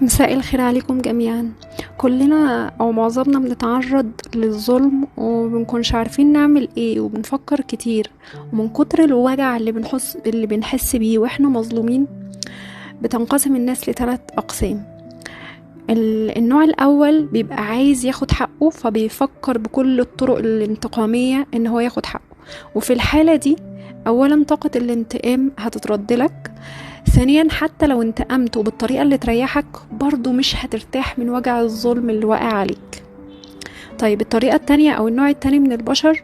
مساء الخير عليكم جميعا. كلنا او معظمنا بنتعرض للظلم ومبنكونش عارفين نعمل ايه وبنفكر كتير، ومن كتر الوجع اللي بنحس بيه واحنا مظلومين بتنقسم الناس لثلاث اقسام. النوع الاول بيبقى عايز ياخد حقه، فبيفكر بكل الطرق الانتقامية ان هو ياخد حقه، وفي الحالة دي اولا طاقة الانتقام هتترد لك، ثانيا حتى لو انتقمت وبالطريقة اللي تريحك برضو مش هترتاح من وجع الظلم اللي واقع عليك. طيب الطريقة التانية او النوع التاني من البشر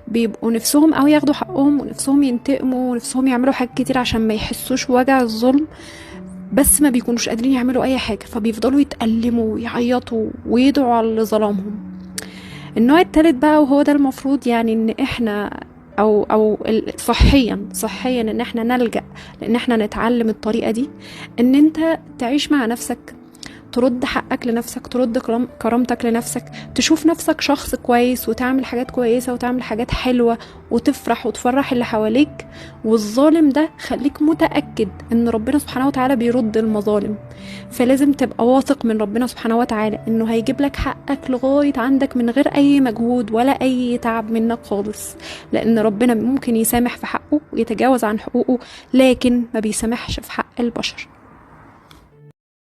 بيبقوا نفسهم او ياخدوا حقهم ونفسهم ينتقموا ونفسهم يعملوا حاجات كتير عشان ما يحسوش وجع الظلم، بس ما بيكونوش قادرين يعملوا اي حاجة، فبيفضلوا يتألموا ويعيطوا ويدعوا على اللي ظلمهم. النوع التالت بقى، وهو ده المفروض يعني ان احنا صحيا ان احنا نلجأ لان احنا نتعلم الطريقة دي، ان انت تعيش مع نفسك، ترد حقك لنفسك، ترد كرامتك لنفسك، تشوف نفسك شخص كويس وتعمل حاجات كويسة وتعمل حاجات حلوة وتفرح وتفرح اللي حواليك. والظالم ده خليك متأكد ان ربنا سبحانه وتعالى بيرد المظالم، فلازم تبقى واثق من ربنا سبحانه وتعالى انه هيجيب لك حقك لغاية عندك من غير اي مجهود ولا اي تعب منك خالص، لان ربنا ممكن يسامح في حقه ويتجاوز عن حقوقه، لكن ما بيسامحش في حق البشر.